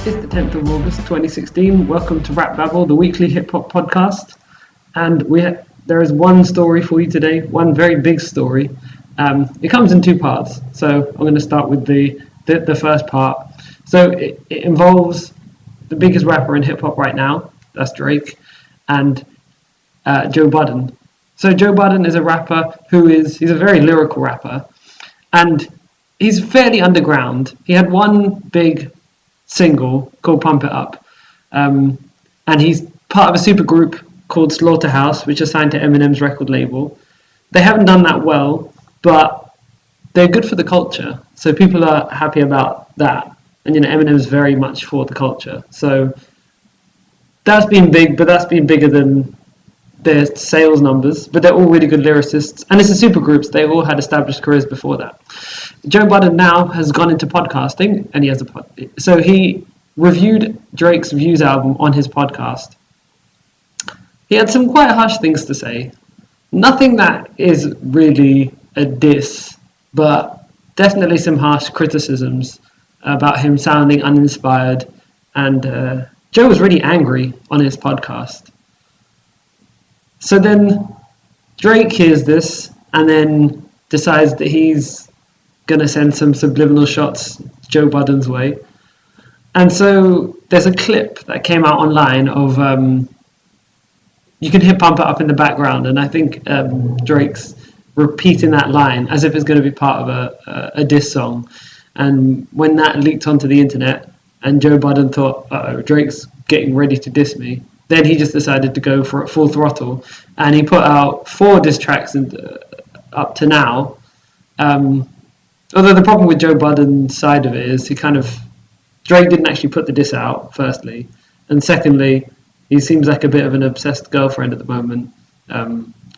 It's the 10th of August 2016. Welcome to RapBabble, the weekly hip hop podcast. And there is one story for you today, one very big story. It comes in two parts. So I'm going to start with the first part. So it involves the biggest rapper in hip hop right now, that's Drake, and Joe Budden. So Joe Budden is a rapper he's a very lyrical rapper, and he's fairly underground. He had one big single called Pump It Up, and he's part of a super group called Slaughterhouse, which is signed to Eminem's record label. They haven't done that well, but they're good for the culture, so people are happy about that. And Eminem's very much for the culture, so that's been big, but that's been bigger than their sales numbers. But they're all really good lyricists, and it's a super group, so they all had established careers before that. Joe Budden now has gone into podcasting, and he has so he reviewed Drake's Views album on his podcast. He had some quite harsh things to say. Nothing that is really a diss, but definitely some harsh criticisms about him sounding uninspired. And Joe was really angry on his podcast. So then Drake hears this and then decides that he's going to send some subliminal shots Joe Budden's way. And so there's a clip that came out online of you can hear Pump It Up in the background, and I think Drake's repeating that line as if it's going to be part of a diss song. And when that leaked onto the internet and Joe Budden thought, uh-oh, Drake's getting ready to diss me, then he just decided to go for it full throttle, and he put out 4 diss tracks up to now. Although the problem with Joe Budden's side of it is Drake didn't actually put the diss out, firstly, and secondly, he seems like a bit of an obsessed girlfriend at the moment,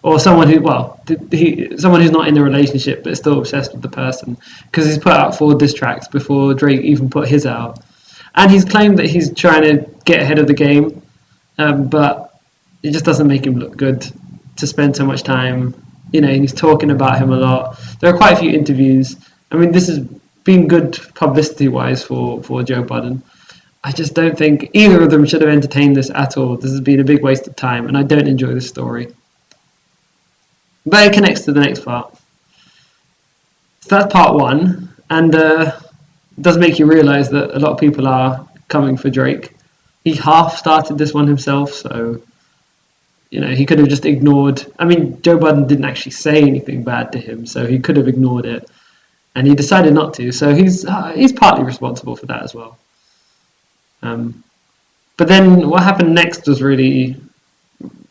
or someone someone who's not in a relationship but is still obsessed with the person, because he's put out 4 diss tracks before Drake even put his out, and he's claimed that he's trying to get ahead of the game, but it just doesn't make him look good to spend so much time. And he's talking about him a lot. There are quite a few interviews. I mean, this has been good publicity-wise for Joe Budden. I just don't think either of them should have entertained this at all. This has been a big waste of time, and I don't enjoy this story. But it connects to the next part. So that's part 1, and it does make you realise that a lot of people are coming for Drake. He half started this one himself, so he could have just ignored. I mean, Joe Budden didn't actually say anything bad to him, so he could have ignored it, and he decided not to. So he's partly responsible for that as well. But then what happened next was really,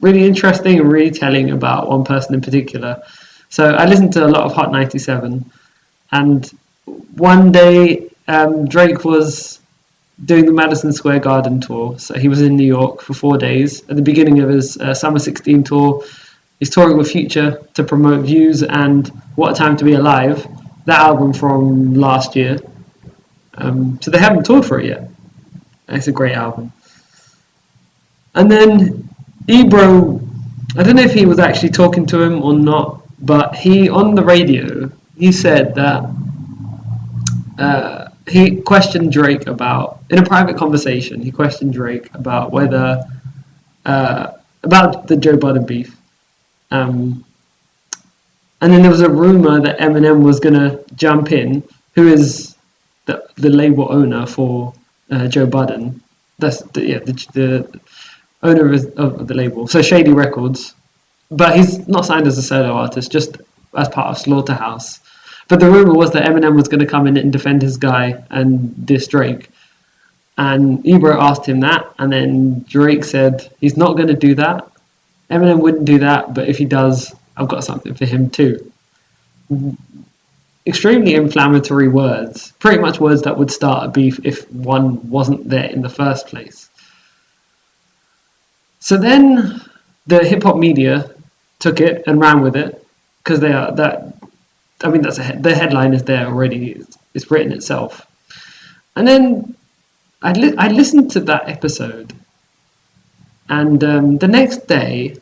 really interesting and really telling about one person in particular. So I listened to a lot of Hot 97, and one day Drake was doing the Madison Square Garden tour. So he was in New York for 4 days at the beginning of his Summer 16 tour. He's touring with Future to promote Views and What a Time to Be Alive, that album from last year. So they haven't toured for it yet. It's a great album. And then Ebro, I don't know if he was actually talking to him or not, but on the radio, he said that he questioned Drake in a private conversation, he questioned Drake about whether, about the Joe Budden beef. And then there was a rumor that Eminem was going to jump in, who is the label owner for Joe Budden. That's the owner of the label, so Shady Records. But he's not signed as a solo artist, just as part of Slaughterhouse. But the rumor was that Eminem was going to come in and defend his guy and diss Drake. And Ebro asked him that, and then Drake said he's not going to do that. Eminem wouldn't do that, but if he does, I've got something for him too. Extremely inflammatory words, pretty much words that would start a beef if one wasn't there in the first place. So then the hip hop media took it and ran with it, because the headline is there already. It's written itself. And then I listened to that episode, and the next day,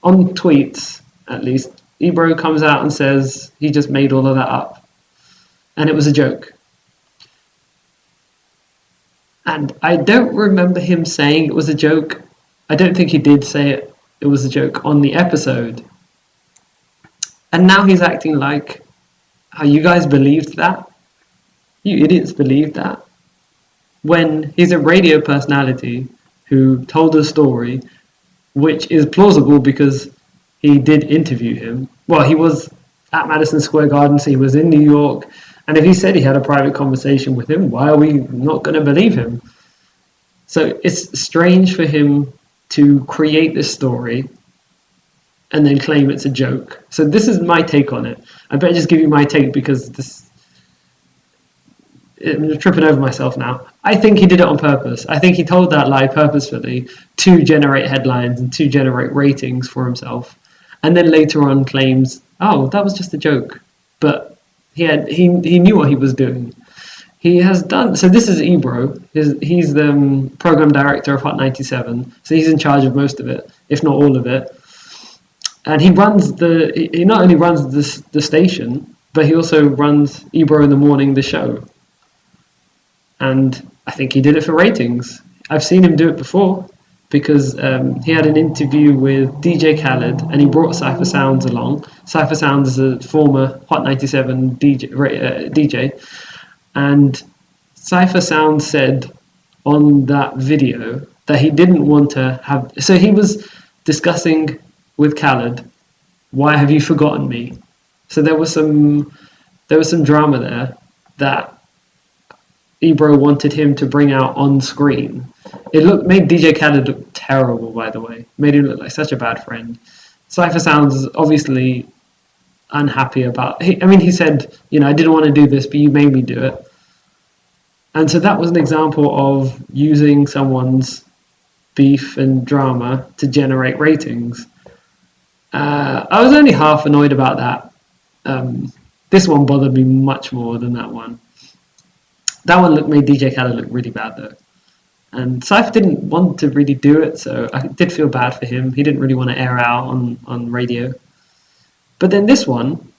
on tweets at least, Ebro comes out and says he just made all of that up, and it was a joke. And I don't remember him saying it was a joke. I don't think he did say it was a joke on the episode. And now he's acting like, how you guys believed that? You idiots believed that? When he's a radio personality who told a story which is plausible because he did interview him. Well, he was at Madison Square Garden, so he was in New York. And if he said he had a private conversation with him, why are we not going to believe him? So it's strange for him to create this story and then claim it's a joke. So this is my take on it. I better just give you my take because I'm tripping over myself now. I think he did it on purpose. I think he told that lie purposefully to generate headlines and to generate ratings for himself. And then later on claims, oh, that was just a joke. But he knew what he was doing. He has done, so this is Ebro. He's the program director of Hot 97. So he's in charge of most of it, if not all of it. And he not only runs the station, but he also runs Ebro in the Morning, the show. And I think he did it for ratings. I've seen him do it before because he had an interview with DJ Khaled and he brought Cypher Sounds along. Cypher Sounds is a former Hot 97 DJ. And Cypher Sounds said on that video that he didn't want to have... So he was discussing with Khaled, why have you forgotten me? So there was some drama there that Ebro wanted him to bring out on screen. It made DJ Khaled look terrible, by the way. Made him look like such a bad friend. Cypher Sounds is obviously unhappy about... he said, I didn't want to do this, but you made me do it. And so that was an example of using someone's beef and drama to generate ratings. I was only half annoyed about that. This one bothered me much more than that one. That one made DJ Khaled look really bad though. And Cypher didn't want to really do it, so I did feel bad for him. He didn't really want to air out on radio. But then this one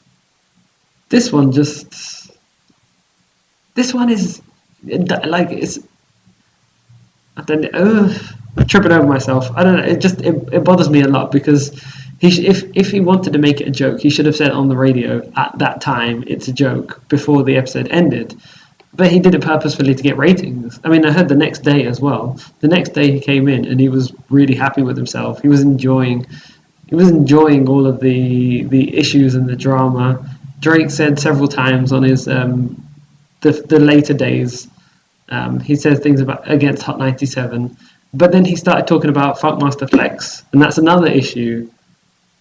is like, it's... I'm tripping over myself. I don't know, it bothers me a lot because if he wanted to make it a joke, he should have said on the radio at that time it's a joke before the episode ended. But he did it purposefully to get ratings. I heard the next day as well. The next day he came in and he was really happy with himself. He was enjoying all of the issues and the drama. Drake said several times on his the later days, he says things against Hot 97. But then he started talking about Funkmaster Flex, and that's another issue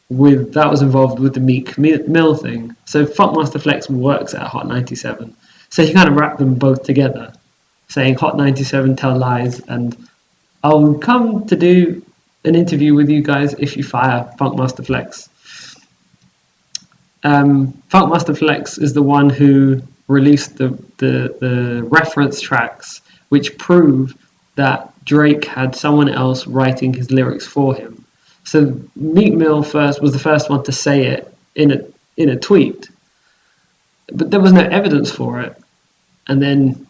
that was involved with the Meek Mill thing. So Funkmaster Flex works at Hot 97. So he kind of wrapped them both together, saying Hot 97 tell lies, and I'll come to do an interview with you guys if you fire Funkmaster Flex. Funkmaster Flex is the one who released the reference tracks which prove that Drake had someone else writing his lyrics for him. So Meek Mill was the first one to say it in a tweet, but there was no evidence for it. And then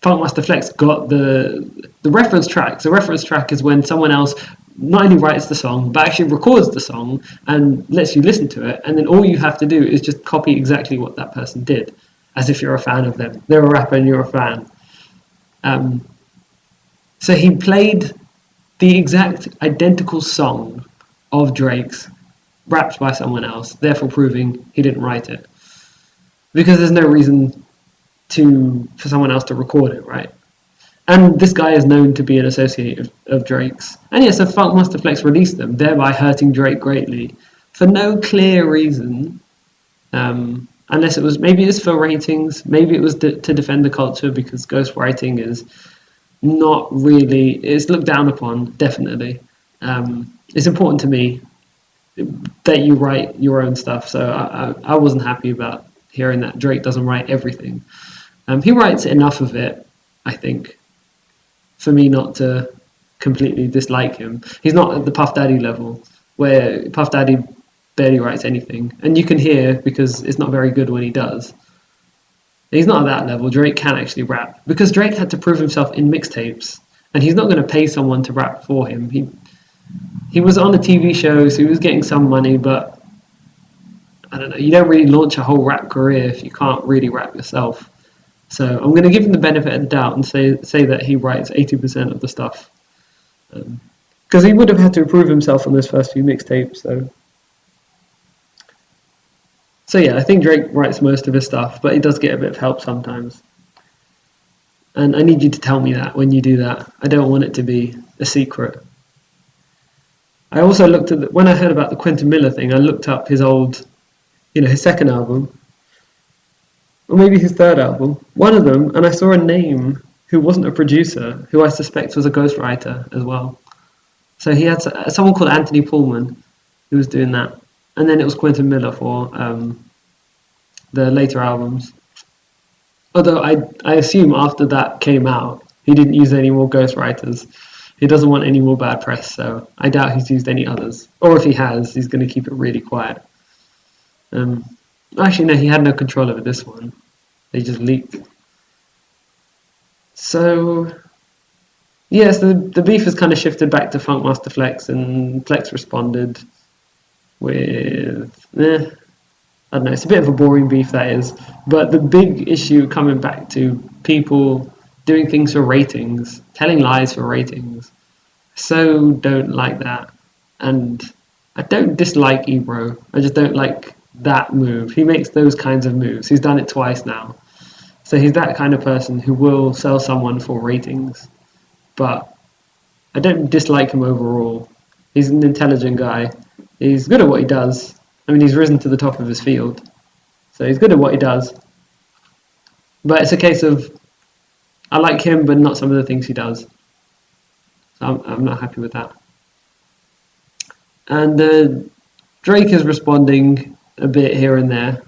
Funkmaster Flex got the reference tracks. The reference track is when someone else not only writes the song, but actually records the song and lets you listen to it. And then all you have to do is just copy exactly what that person did, as if you're a fan of them. They're a rapper and you're a fan. So he played the exact identical song of Drake's, rapped by someone else, therefore proving he didn't write it. Because there's no reason for someone else to record it, right? And this guy is known to be an associate of Drake's. And yes, so Funkmaster Flex released them, thereby hurting Drake greatly for no clear reason. Unless maybe it's for ratings, maybe it was to defend the culture, because ghostwriting is not really, it's looked down upon, definitely. It's important to me that you write your own stuff, so I wasn't happy about hearing that Drake doesn't write everything. He writes enough of it, I think, for me not to completely dislike him. He's not at the Puff Daddy level, where Puff Daddy barely writes anything. And you can hear, because it's not very good when he does. He's not at that level. Drake can actually rap because Drake had to prove himself in mixtapes, and he's not going to pay someone to rap for him. He was on the TV show, so he was getting some money, but I don't know. You don't really launch a whole rap career if you can't really rap yourself. So I'm going to give him the benefit of the doubt and say that he writes 80% of the stuff, because he would have had to prove himself on those first few mixtapes. So yeah, I think Drake writes most of his stuff, but he does get a bit of help sometimes. And I need you to tell me that when you do that. I don't want it to be a secret. I also looked at when I heard about the Quentin Miller thing, I looked up his old, his second album, or maybe his third album, one of them, and I saw a name who wasn't a producer, who I suspect was a ghostwriter as well. So he had someone called Anthony Pullman who was doing that, and then it was Quentin Miller for the later albums. Although I assume after that came out, he didn't use any more ghostwriters. He doesn't want any more bad press, so I doubt he's used any others. Or if he has, he's going to keep it really quiet. Actually, no, he had no control over this one. They just leaked. So, yes, the beef has kind of shifted back to Funkmaster Flex, and Flex responded with, I don't know, it's a bit of a boring beef, that is. But the big issue coming back to people doing things for ratings, telling lies for ratings. So don't like that. And I don't dislike Ebro. I just don't like that move. He makes those kinds of moves. He's done it twice now. So he's that kind of person who will sell someone for ratings. But I don't dislike him overall. He's an intelligent guy. He's good at what he does. I mean, he's risen to the top of his field. So he's good at what he does. But it's a case of, I like him, but not some of the things he does. So I'm not happy with that. And Drake is responding a bit here and there.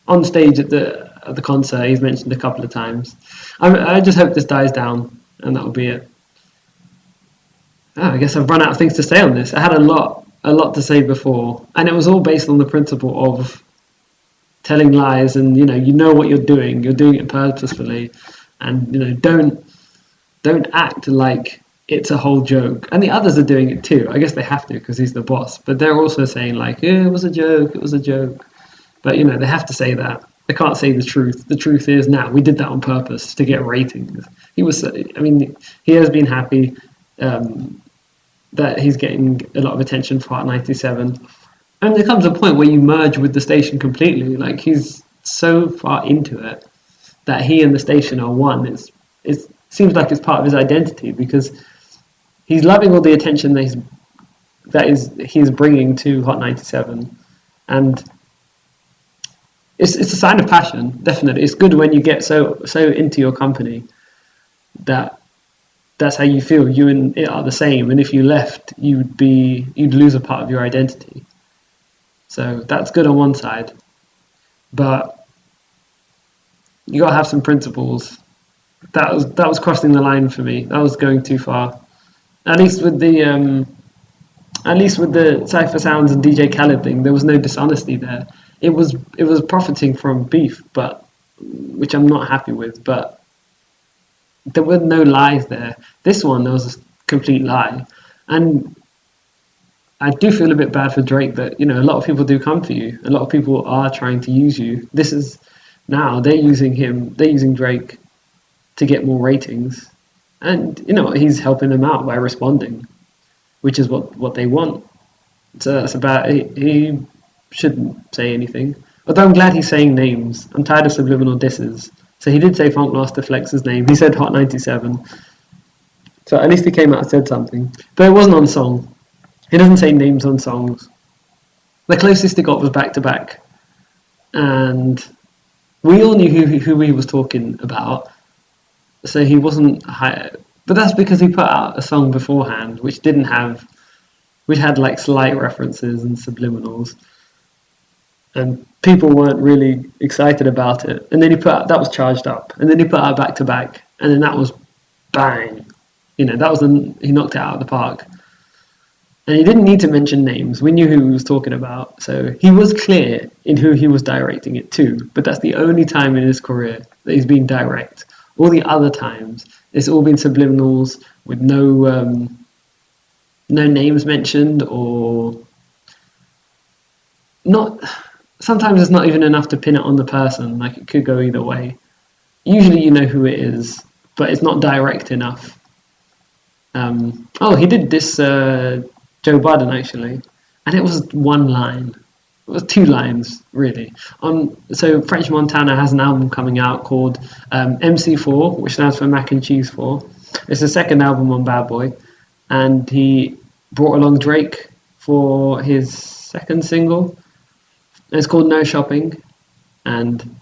On stage at the concert, he's mentioned a couple of times. I just hope this dies down, and that will be it. I guess I've run out of things to say on this. I had a lot to say before, and it was all based on the principle of telling lies, and you know what you're doing it purposefully, and don't act like it's a whole joke. And the others are doing it too. I guess they have to because he's the boss, but they're also saying like, it was a joke, but they have to say that. They can't say the truth. The truth is, we did that on purpose to get ratings. He has been happy that he's getting a lot of attention for Hot 97. And there comes a point where you merge with the station completely. Like, he's so far into it that he and the station are one. It seems like it's part of his identity because he's loving all the attention that he's bringing to Hot 97. And it's a sign of passion, definitely. It's good when you get so into your company that that's how you feel. You and it are the same, and if you left, you'd lose a part of your identity. So that's good on one side, but you gotta have some principles. That was crossing the line for me. That was going too far. At least with the Cypher Sounds and DJ Khaled thing, there was no dishonesty there. It was profiting from beef, but which I'm not happy with. But there were no lies there. This one, there was a complete lie. And I do feel a bit bad for Drake that, a lot of people do come for you. A lot of people are trying to use you. They're using Drake to get more ratings. And, he's helping them out by responding, which is what they want. So that's about it. He shouldn't say anything. Although I'm glad he's saying names. I'm tired of subliminal disses. So he did say Funkmaster Flex's name. He said Hot 97. So at least he came out and said something. But it wasn't on song. He doesn't say names on songs. The closest he got was Back to Back. And we all knew who he was talking about. So he wasn't high. But that's because he put out a song beforehand, which had like slight references and subliminals. And people weren't really excited about it. And then that was Charged Up. And then he put out Back to Back. And then that was bang. He knocked it out of the park. And he didn't need to mention names. We knew who he was talking about. So he was clear in who he was directing it to. But that's the only time in his career that he's been direct. All the other times, it's all been subliminals with no names mentioned, or not. Sometimes it's not even enough to pin it on the person. Like, it could go either way. Usually you know who it is, but it's not direct enough. He did this Joe Budden, actually, and it was one line. It was two lines, really. So French Montana has an album coming out called MC4, which stands for Mac and Cheese 4. It's the second album on Bad Boy, and he brought along Drake for his second single. It's called No Shopping, and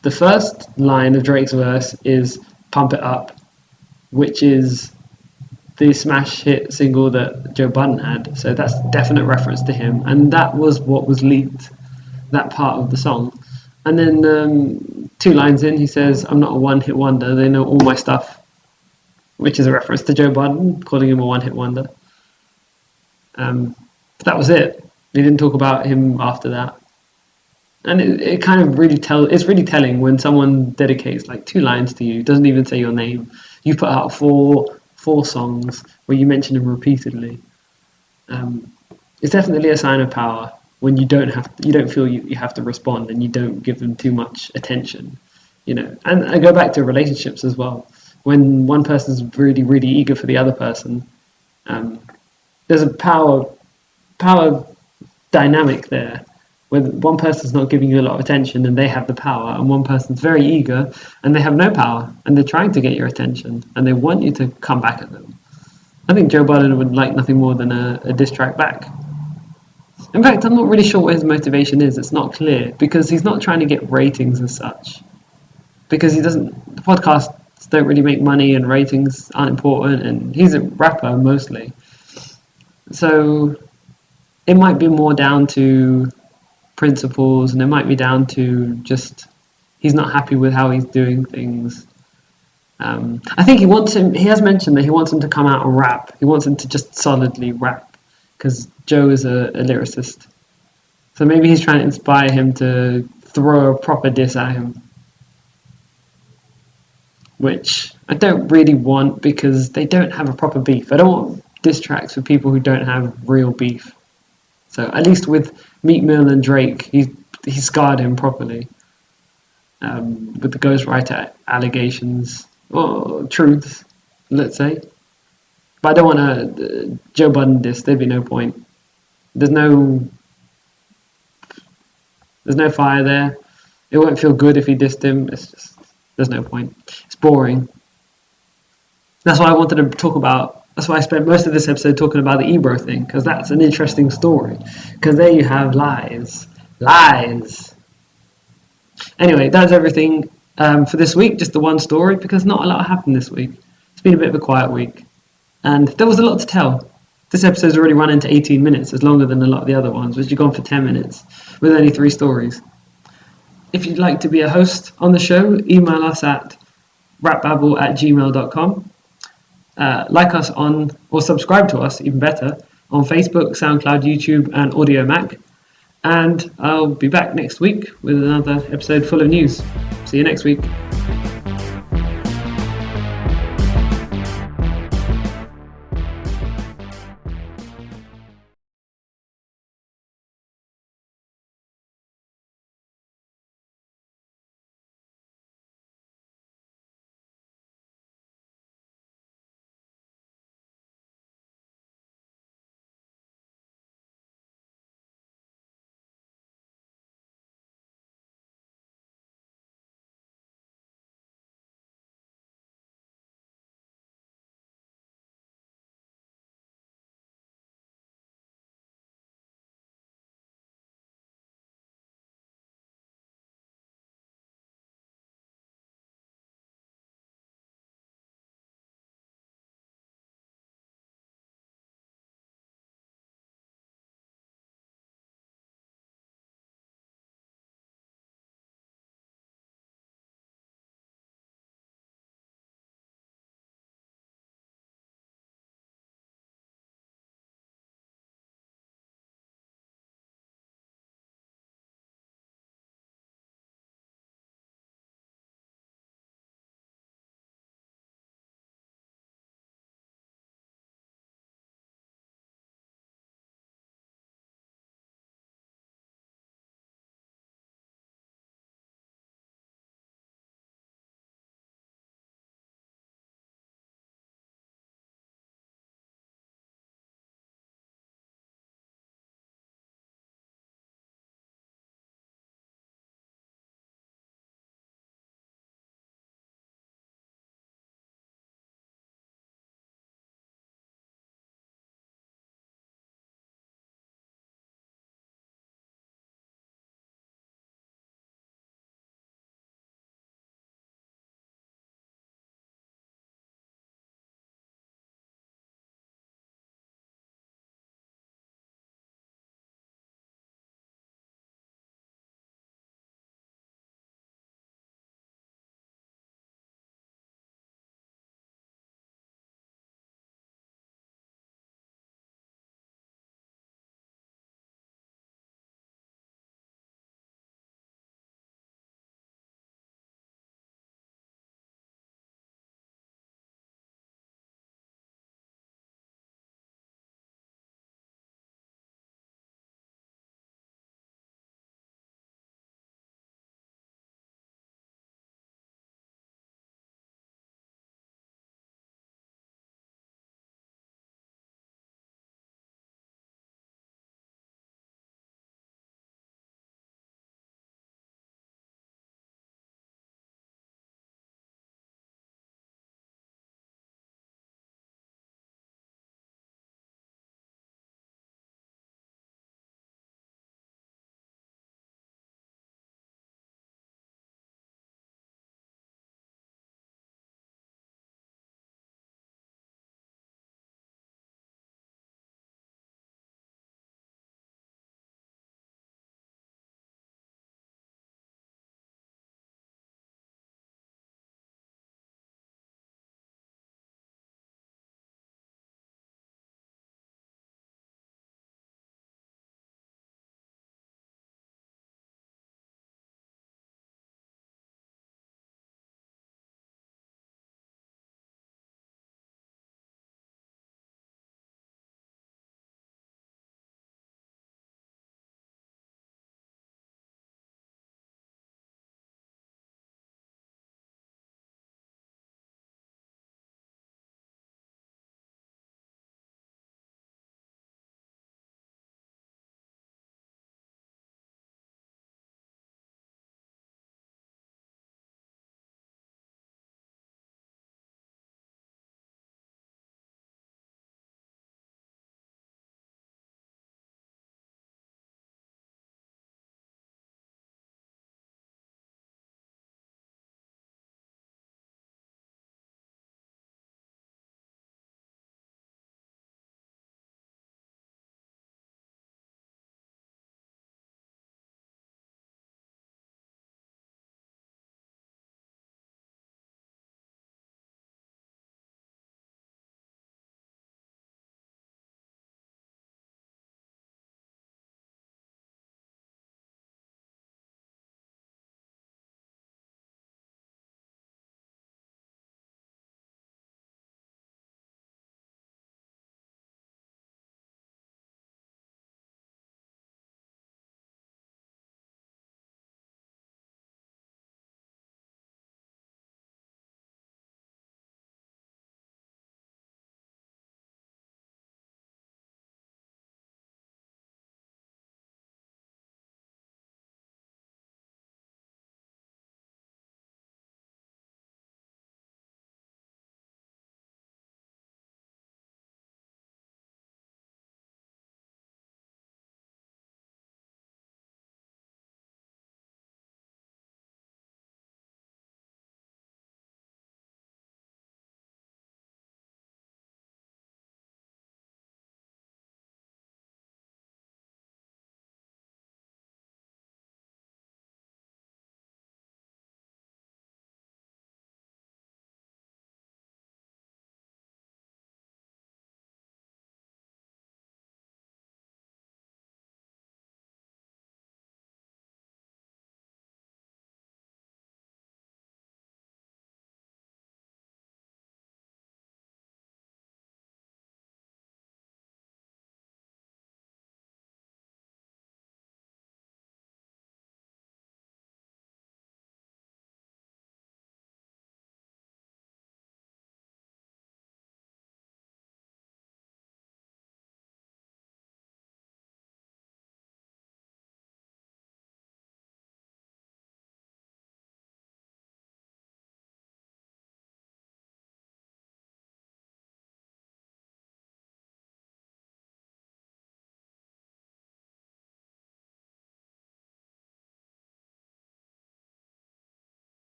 the first line of Drake's verse is Pump It Up, which is the smash hit single that Joe Budden had. So that's definite reference to him, and that was what was leaked, that part of the song. And then 2 lines in, he says, I'm not a one-hit wonder, they know all my stuff, which is a reference to Joe Budden, calling him a one-hit wonder. But that was it. He didn't talk about him after that. And it kind of really it's really telling when someone dedicates like 2 lines to you, doesn't even say your name. You put out four songs where you mention him repeatedly. It's definitely a sign of power when you don't feel you have to respond, and you don't give them too much attention, And I go back to relationships as well. When one person's really, really eager for the other person, there's a power dynamic there, where one person's not giving you a lot of attention and they have the power, and one person's very eager and they have no power and they're trying to get your attention and they want you to come back at them. I think Joe Budden would like nothing more than a diss track back. In fact, I'm not really sure what his motivation is. It's not clear, because he's not trying to get ratings as such. Because the podcasts don't really make money and ratings aren't important, and he's a rapper mostly. So it might be more down to principles, and it might be down to just he's not happy with how he's doing things. I think he has mentioned that he wants him to come out and rap. He wants him to just solidly rap, because Joe is a lyricist. So maybe he's trying to inspire him to throw a proper diss at him, which I don't really want, because they don't have a proper beef. I don't want diss tracks for people who don't have real beef. So at least with Meek Mill and Drake, he scarred him properly with the ghostwriter allegations, or truths, let's say. But I don't want a Joe Budden diss. There'd be no point. There's no fire there. It won't feel good if he dissed him. There's no point. It's boring. That's why I wanted to talk about. That's why I spent most of this episode talking about the Ebro thing, because that's an interesting story. Because there you have lies. Anyway, that's everything for this week. Just the one story, because not a lot happened this week. It's been a bit of a quiet week, and there was a lot to tell. This episode's already run into 18 minutes. It's longer than a lot of the other ones, which have gone for 10 minutes with only 3 stories. If you'd like to be a host on the show, email us at rapbabble@gmail.com. Like us or subscribe to us, even better, on Facebook, SoundCloud, YouTube, and Audio Mac. And I'll be back next week with another episode full of news. See you next week.